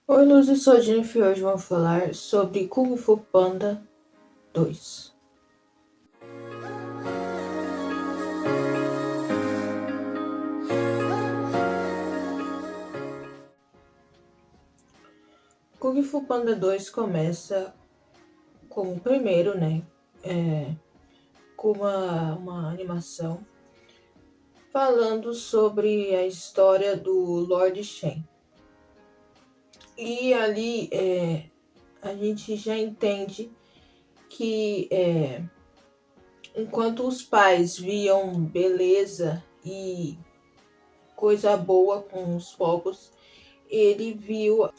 Oi, Luz, eu sou a Jennifer e hoje vamos falar sobre Kung Fu Panda 2. Kung Fu Panda 2 começa com o primeiro, né? Com uma animação falando sobre a história do Lord Shen. E ali a gente já entende que enquanto os pais viam beleza e coisa boa com os fogos, ele viu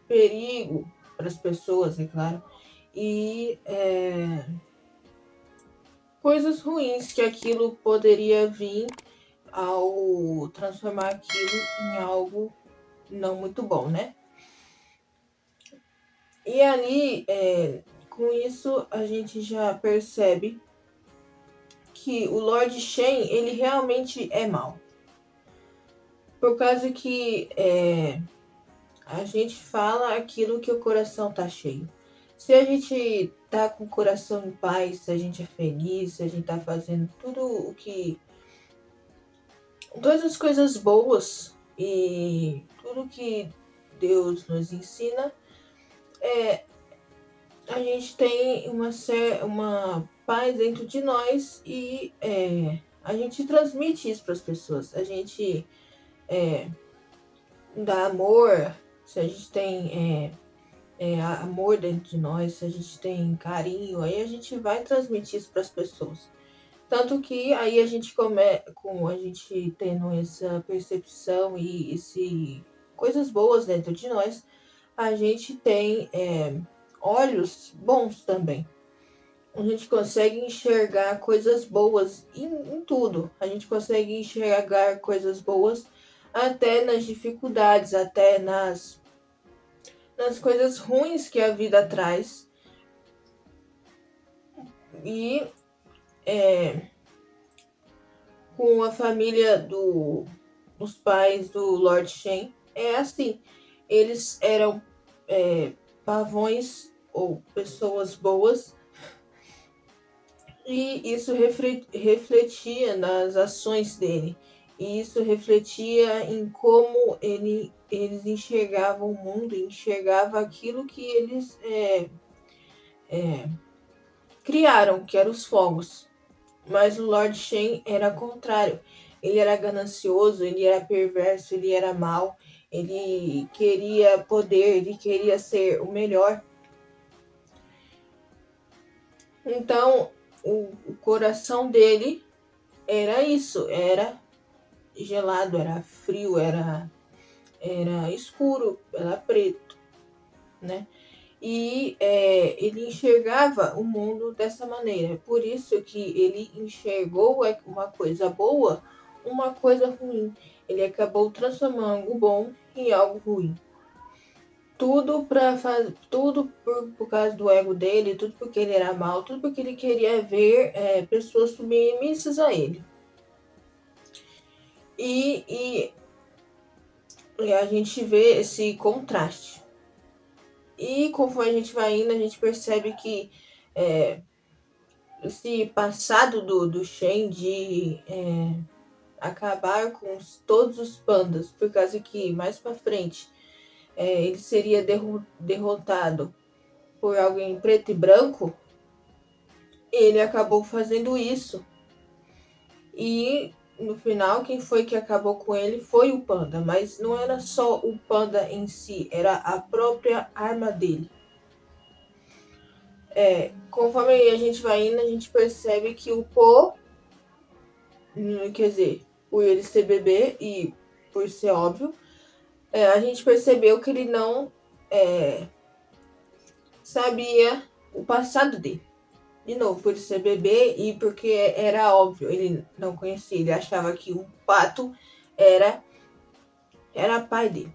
perigo para as pessoas, é claro, e coisas ruins que aquilo poderia vir ao transformar aquilo em algo não muito bom, né? E ali, com isso, a gente já percebe que o Lord Shen, ele realmente é mau. Por causa que a gente fala aquilo que o coração tá cheio. Se a gente tá com o coração em paz, se a gente é feliz, se a gente tá fazendo tudo o que. Todas as coisas boas e tudo que Deus nos ensina, a gente tem uma paz dentro de nós e a gente transmite isso para as pessoas. A gente dá amor, se a gente tem amor dentro de nós, se a gente tem carinho, aí a gente vai transmitir isso para as pessoas. Tanto que aí a gente com a gente tendo essa percepção e coisas boas dentro de nós, a gente tem olhos bons também. A gente consegue enxergar coisas boas em tudo. A gente consegue enxergar coisas boas até nas dificuldades, até nas coisas ruins que a vida traz. E com a família dos pais do Lord Shen, é assim. Eles eram pavões ou pessoas boas, e isso refletia nas ações dele. E isso refletia em como eles enxergavam o mundo, enxergavam aquilo que eles criaram, que eram os fogos. Mas o Lord Shen era contrário. Ele era ganancioso, ele era perverso, ele era mau, ele queria poder, ele queria ser o melhor. Então, o coração dele era isso, era gelado, era frio, era escuro, era preto, né? E ele enxergava o mundo dessa maneira. Por isso que ele enxergou uma coisa boa, uma coisa ruim. Ele acabou transformando algo bom em algo ruim. Tudo tudo por causa do ego dele, tudo porque ele era mal, tudo porque ele queria ver pessoas submissas a ele. E a gente vê esse contraste. E conforme a gente vai indo, a gente percebe que esse passado do Shen de acabar com todos os pandas, por causa que mais pra frente ele seria derrotado por alguém preto e branco, ele acabou fazendo isso. E no final, quem foi que acabou com ele foi o panda, mas não era só o panda em si, era a própria arma dele. Conforme a gente vai indo, a gente percebe que o Po, quer dizer, por ele ser bebê e por ser óbvio, a gente percebeu que ele não sabia o passado dele. De novo, por ser bebê e porque era óbvio, ele não conhecia, ele achava que o pato era pai dele.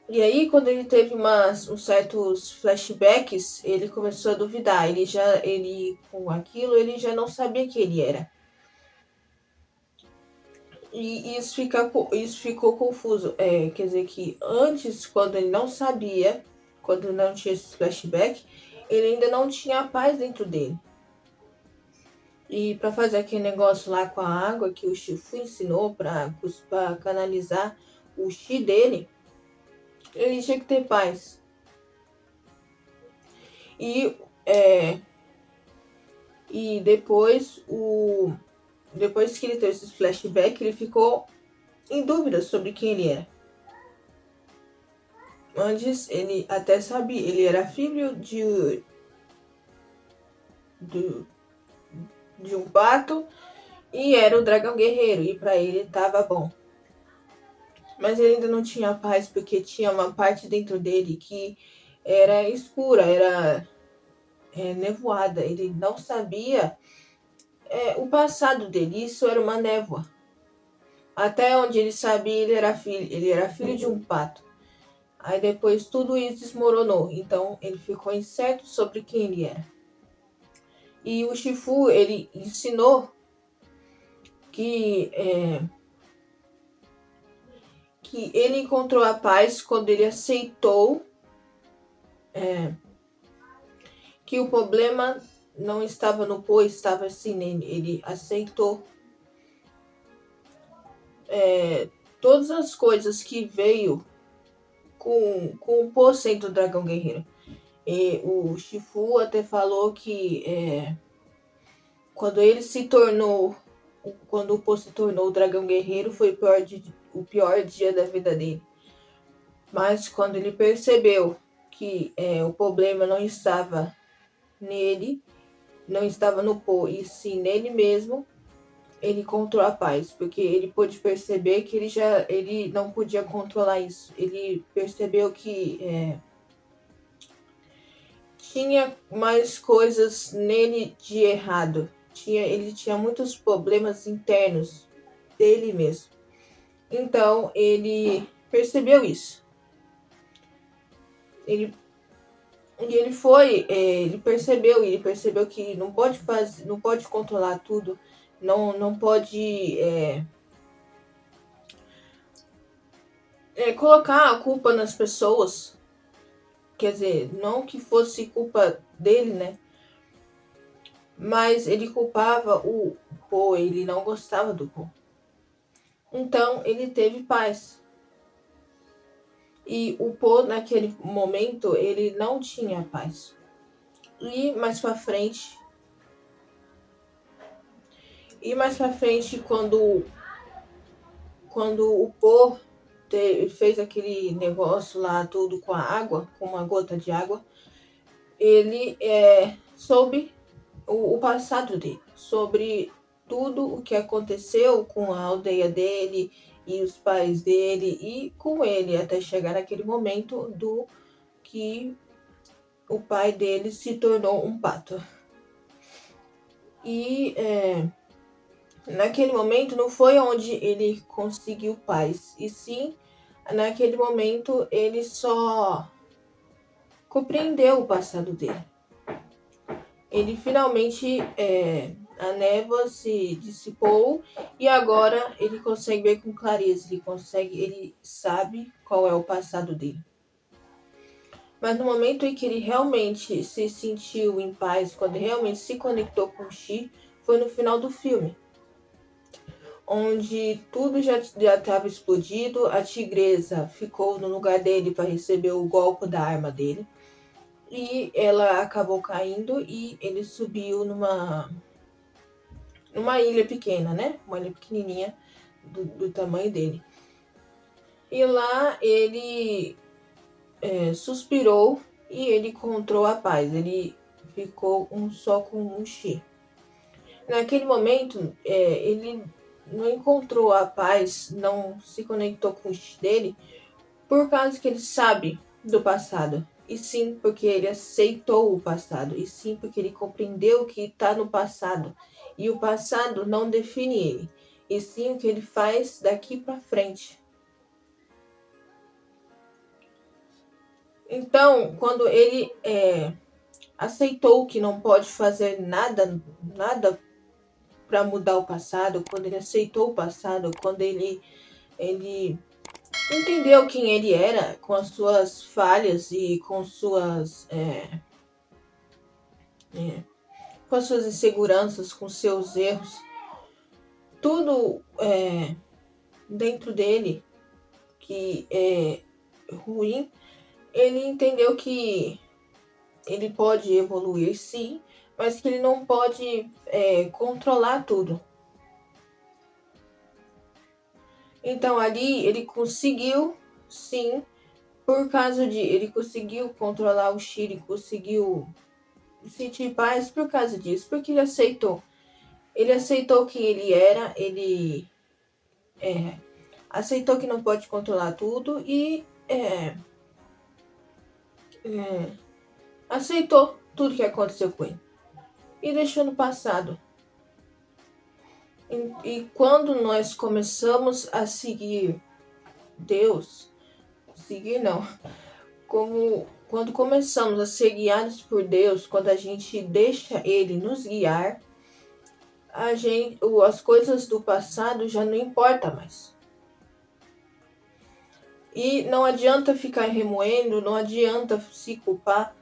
E aí, quando ele teve uns certos flashbacks, ele começou a duvidar. Ele com aquilo, ele já não sabia quem ele era. E isso ficou confuso. Quer dizer que antes, quando ele não sabia, quando não tinha esse flashback, ele ainda não tinha a paz dentro dele. E para fazer aquele negócio lá com a água que o Shifu ensinou para canalizar o chi dele, ele tinha que ter paz. E, e depois que ele teve esse flashback, ele ficou em dúvida sobre quem ele era. Antes ele até sabia, ele era filho de um pato e era o dragão guerreiro, e para ele tava bom. Mas ele ainda não tinha paz porque tinha uma parte dentro dele que era escura, era nevoada. Ele não sabia o passado dele, isso era uma névoa. Até onde ele sabia, ele era filho de um pato. Aí depois tudo isso desmoronou, então ele ficou incerto sobre quem ele era. E o Shifu, ele ensinou que ele encontrou a paz quando ele aceitou que o problema não estava no Po, estava assim nele. Ele aceitou todas as coisas que veio com o Po sendo o dragão guerreiro. E o Shifu até falou que quando o Po se tornou o dragão guerreiro, foi o pior dia da vida dele. Mas quando ele percebeu que o problema não estava nele, não estava no Po, e sim nele mesmo, ele encontrou a paz, porque ele pôde perceber que ele não podia controlar isso. Ele percebeu que tinha mais coisas nele de errado. Ele tinha muitos problemas internos dele mesmo. Então ele percebeu isso. Ele percebeu que não pode controlar tudo, não pode colocar a culpa nas pessoas. Quer dizer, não que fosse culpa dele, né? Mas ele culpava o Po, ele não gostava do Po. Então ele teve paz. E o Po, naquele momento, ele não tinha paz. E mais pra frente, quando o Po fez aquele negócio lá tudo com a água, com uma gota de água, ele soube o passado dele, sobre tudo o que aconteceu com a aldeia dele e os pais dele e com ele, até chegar naquele momento do que o pai dele se tornou um pato. E naquele momento não foi onde ele conseguiu paz, e sim naquele momento ele só compreendeu o passado dele. Ele finalmente a névoa se dissipou e agora ele consegue ver com clareza, ele sabe qual é o passado dele. Mas no momento em que ele realmente se sentiu em paz, quando ele realmente se conectou com o Chi, foi no final do filme, onde tudo já estava explodido, a tigresa ficou no lugar dele para receber o golpe da arma dele, e ela acabou caindo e ele subiu numa ilha pequena, né? Uma ilha pequenininha do tamanho dele. E lá ele suspirou e ele encontrou a paz. Ele ficou só com um Chi. Naquele momento, ele não encontrou a paz, não se conectou com o Chi dele, por causa que ele sabe do passado. E sim porque ele aceitou o passado. E sim porque ele compreendeu que está no passado. E o passado não define ele. E sim o que ele faz daqui para frente. Então, quando ele aceitou que não pode fazer nada para mudar o passado, quando ele aceitou o passado, quando ele entendeu quem ele era, com as suas falhas e com as suas inseguranças, com seus erros, tudo dentro dele que é ruim, ele entendeu que ele pode evoluir sim, mas que ele não pode controlar tudo. Então ali ele conseguiu, sim, por causa de ele conseguiu controlar o Chile, conseguiu sentir paz por causa disso, porque ele aceitou. Ele aceitou quem ele era, ele aceitou que não pode controlar tudo e aceitou tudo que aconteceu com ele e deixou no passado. E quando nós começamos a seguir Deus, seguir não, quando começamos a ser guiados por Deus, quando a gente deixa Ele nos guiar, as coisas do passado já não importam mais. E não adianta ficar remoendo, não adianta se culpar,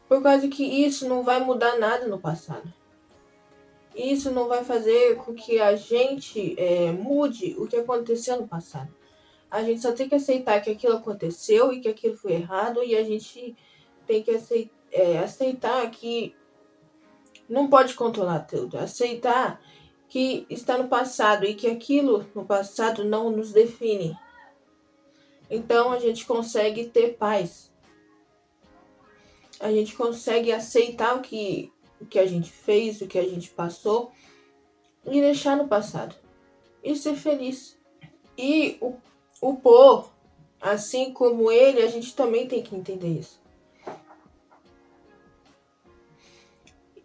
por causa que isso não vai mudar nada no passado. Isso não vai fazer com que a gente mude o que aconteceu no passado. A gente só tem que aceitar que aquilo aconteceu e que aquilo foi errado, e a gente tem que aceitar que não pode controlar tudo. Aceitar que está no passado e que aquilo no passado não nos define. Então a gente consegue ter paz. A gente consegue aceitar o que a gente fez, o que a gente passou e deixar no passado. E ser feliz. E o Pô, assim como ele, a gente também tem que entender isso.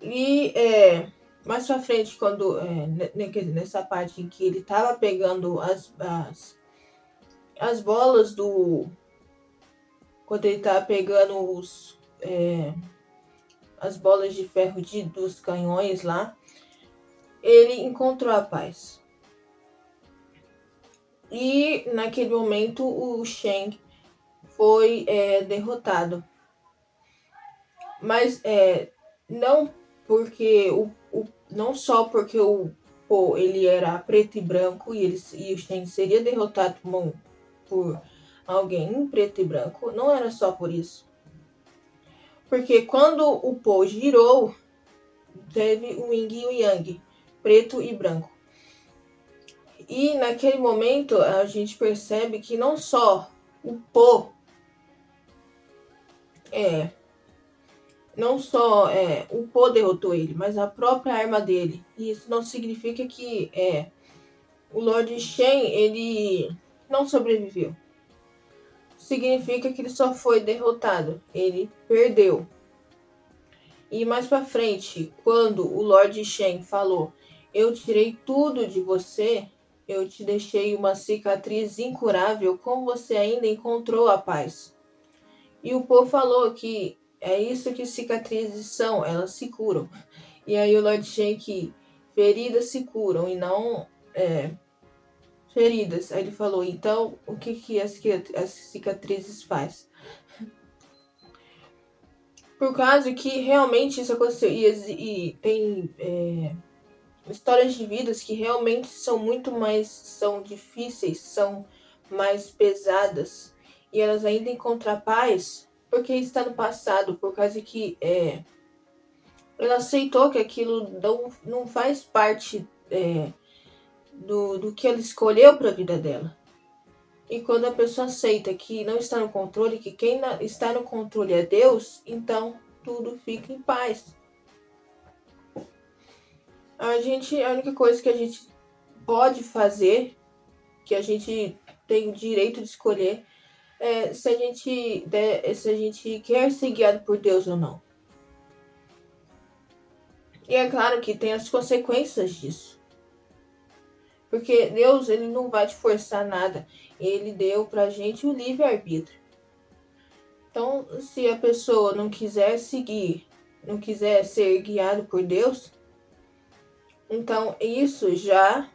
E mais pra frente, quando nessa parte em que ele tava pegando as bolas do... Quando ele tava pegando as bolas de ferro dos canhões lá, ele encontrou a paz. E naquele momento o Shang foi derrotado. Mas não porque não só porque o Po ele era preto e branco e o Shang seria derrotado por alguém em preto e branco, não era só por isso. Porque quando o Po girou, teve o Yin e o Yang, preto e branco. E naquele momento a gente percebe que não só o Po o Po derrotou ele, mas a própria arma dele. E isso não significa que o Lord Shen ele não sobreviveu. Significa que ele só foi derrotado, ele perdeu. E mais pra frente, quando o Lord Shen falou: eu tirei tudo de você, eu te deixei uma cicatriz incurável, como você ainda encontrou a paz? E o Po falou que é isso que cicatrizes são, elas se curam. E aí o Lord Shen que feridas se curam e não feridas. Aí ele falou, então o que as cicatrizes faz? Por causa que realmente isso aconteceu. E tem histórias de vidas que realmente são difíceis, são mais pesadas. E elas ainda encontram paz porque está no passado, por causa que ela aceitou que aquilo não faz parte do que ela escolheu para a vida dela. E quando a pessoa aceita que não está no controle, que quem está no controle é Deus, então tudo fica em paz. A única coisa que a gente pode fazer, que a gente tem o direito de escolher, é se a gente quer ser guiado por Deus ou não. E é claro que tem as consequências disso. Porque Deus, ele não vai te forçar nada. Ele deu pra gente o livre-arbítrio. Então, se a pessoa não quiser seguir, não quiser ser guiado por Deus, Então, isso já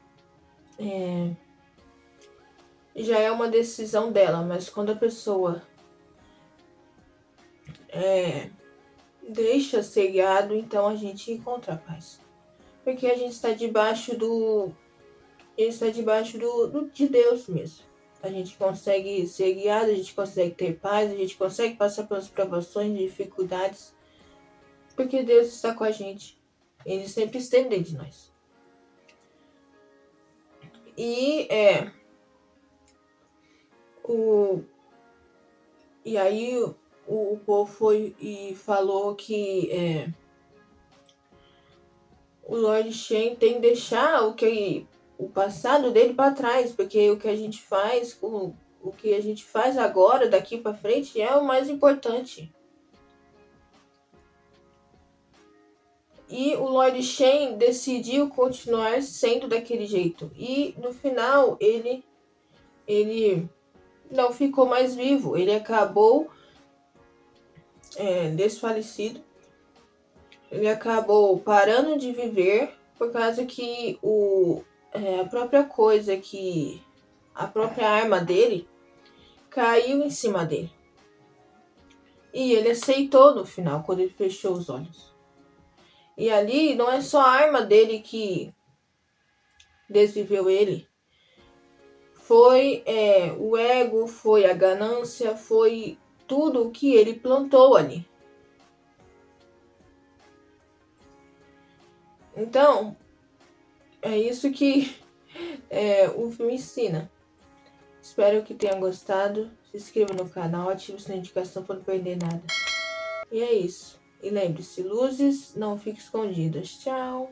é uma decisão dela, mas quando a pessoa deixa ser guiado, então a gente encontra a paz. Porque a gente está debaixo de Deus mesmo. A gente consegue ser guiado, a gente consegue ter paz, a gente consegue passar pelas provações, dificuldades, porque Deus está com a gente. Ele sempre esteve dentro de nós. E e aí o povo foi e falou que o Lord Shen tem que deixar o passado dele para trás, porque o que a gente faz, o que a gente faz agora, daqui para frente, é o mais importante. E o Lord Shen decidiu continuar sendo daquele jeito. E no final ele não ficou mais vivo. Ele acabou desfalecido. Ele acabou parando de viver por causa que a própria coisa que a própria arma dele caiu em cima dele. E ele aceitou no final, quando ele fechou os olhos. E ali não é só a arma dele que desviveu ele. Foi o ego, foi a ganância, foi tudo o que ele plantou ali. Então, é isso que o filme ensina. Espero que tenha gostado. Se inscreva no canal, ative a notificação para não perder nada. E é isso. E lembre-se, luzes não fiquem escondidas. Tchau!